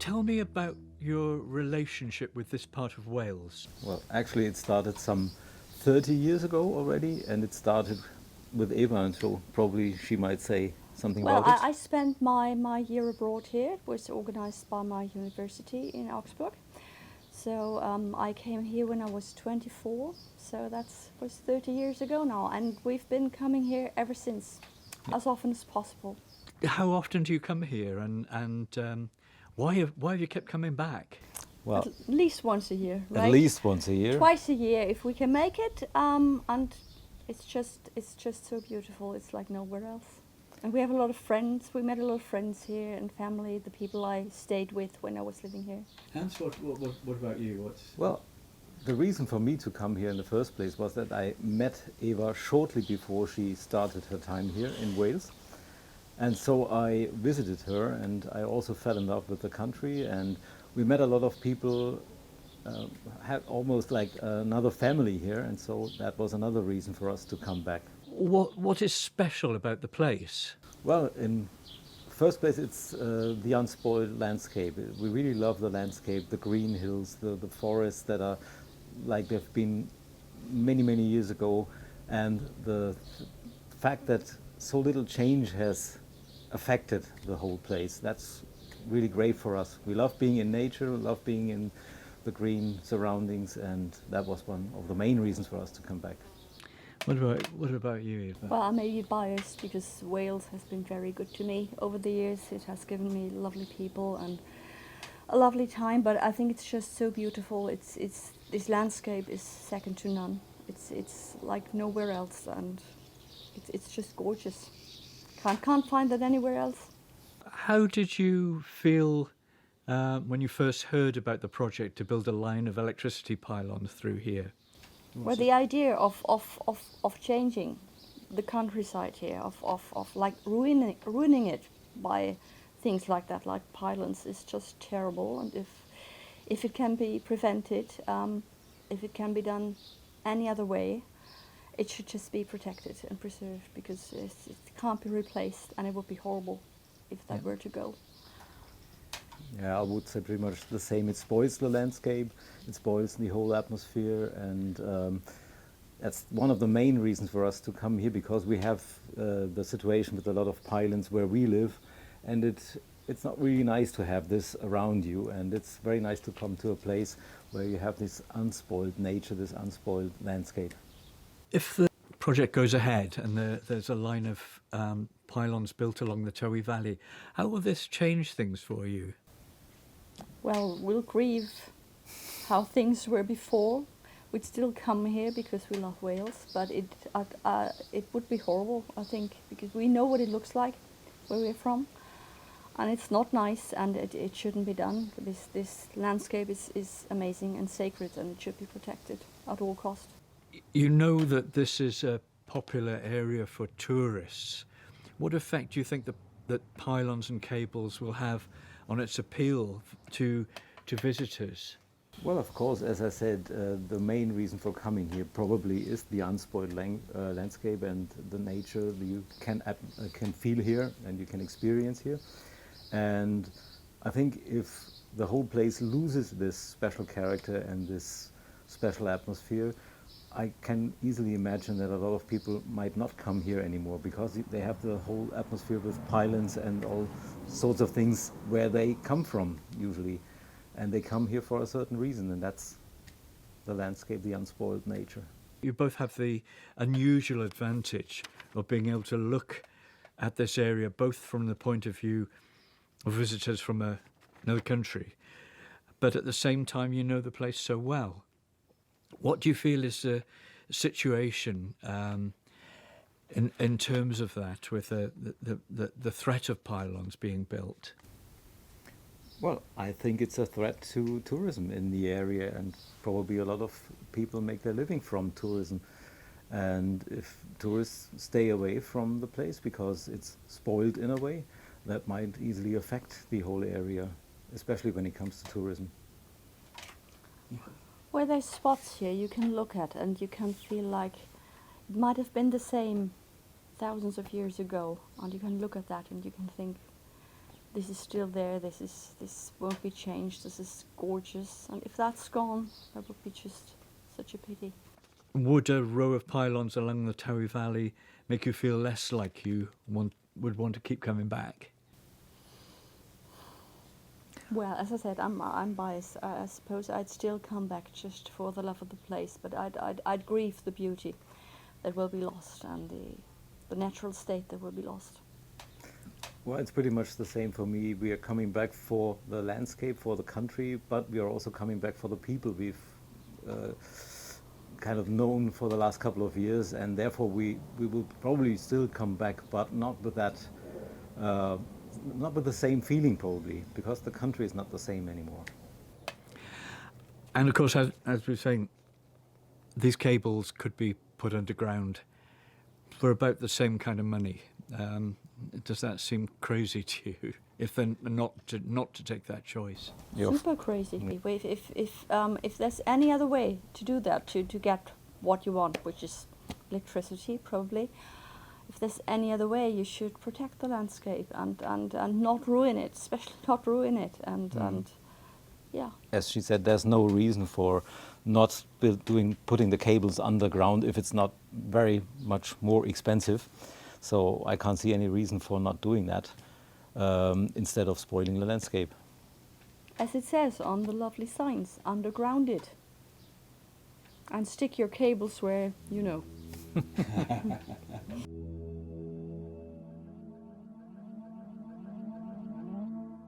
Tell me about your relationship with this part of Wales. Well, actually, it started some 30 years ago already, and it started with Eva, and so probably she might say something Well, about it. I spent my year abroad here. It was organized by my university in Augsburg. So I came here when I was 24, so that was 30 years ago now, and we've been coming here ever since, as often as possible. How often do you come here, and why have you kept coming back? Well, At least once a year, right? at least once a year. Twice a year if we can make it, and it's just so beautiful. It's like nowhere else. And we have a lot of friends. We met a lot of friends here and family, the people I stayed with when I was living here. Hans, what about you? Well, the reason for me to come here in the first place was that I met Eva shortly before she started her time here in Wales. And so I visited her, and I also fell in love with the country, and we met a lot of people, had almost like another family here, and so that was another reason for us to come back. What is special about the place? Well, in first place, it's the unspoiled landscape. We really love the landscape, the green hills, the forests that are like they've been many, many years ago, and the fact that so little change has affected the whole place. That's really great for us. We love being in nature, we love being in the green surroundings, and that was one of the main reasons for us to come back. What about you, Eva? Well, I may be biased because Wales has been very good to me over the years. It has given me lovely people and a lovely time, but I think it's just so beautiful. This landscape is second to none. It's like nowhere else, and it's just gorgeous. Can't find that anywhere else. How did you feel when you first heard about the project to build a line of electricity pylons through here? Well, the idea of changing the countryside here, of like ruining it by things like that, like pylons, is just terrible. And if it can be prevented, if it can be done any other way, it should just be protected and preserved, because it can't be replaced, and it would be horrible if that were to go. Yeah, I would say pretty much the same. It spoils the landscape, it spoils the whole atmosphere, and that's one of the main reasons for us to come here, because we have the situation with a lot of pylons where we live, and it's not really nice to have this around you, and it's very nice to come to a place where you have this unspoiled nature, this unspoiled landscape. If the project goes ahead and there's a line of pylons built along the Tywi Valley, how will this change things for you? Well, we'll grieve how things were before. We'd still come here because we love Wales, but it would be horrible, I think, because we know what it looks like where we're from, and it's not nice, and it shouldn't be done. This landscape is amazing and sacred, and it should be protected at all cost. You know that this is a popular area for tourists. What effect do you think that pylons and cables will have on its appeal to visitors? Well, of course, as I said, the main reason for coming here probably is the unspoiled landscape and the nature that you can feel here and you can experience here. And I think if the whole place loses this special character and this special atmosphere, I can easily imagine that a lot of people might not come here anymore, because they have the whole atmosphere with pylons and all sorts of things where they come from usually. And they come here for a certain reason, and that's the landscape, the unspoiled nature. You both have the unusual advantage of being able to look at this area both from the point of view of visitors from another country, but at the same time you know the place so well. What do you feel is the situation in terms of that, with the threat of pylons being built? Well, I think it's a threat to tourism in the area, and probably a lot of people make their living from tourism. And if tourists stay away from the place because it's spoiled in a way, that might easily affect the whole area, especially when it comes to tourism. Well, there's spots here you can look at, and you can feel like it might have been the same thousands of years ago, and you can look at that and you can think, this is still there. This won't be changed. This is gorgeous. And if that's gone, that would be just such a pity. Would a row of pylons along the Tywi Valley make you feel less like you would want to keep coming back? Well, as I said, I'm biased. I suppose I'd still come back just for the love of the place, but I'd grieve the beauty that will be lost and the natural state that will be lost. Well, it's pretty much the same for me. We are coming back for the landscape, for the country, but we are also coming back for the people we've kind of known for the last couple of years, and therefore we will probably still come back, but not with that, not with the same feeling probably, because the country is not the same anymore. And of course, as we were saying, these cables could be put underground for about the same kind of money. Does that seem crazy to you? If they're not to take that choice? Super crazy. If there's any other way to do that, to get what you want, which is electricity probably, if there's any other way, you should protect the landscape and not ruin it, especially not ruin it. And yeah. As she said, there's no reason for not putting the cables underground if it's not very much more expensive. So I can't see any reason for not doing that instead of spoiling the landscape. As it says on the lovely signs, underground it. And stick your cables where you know.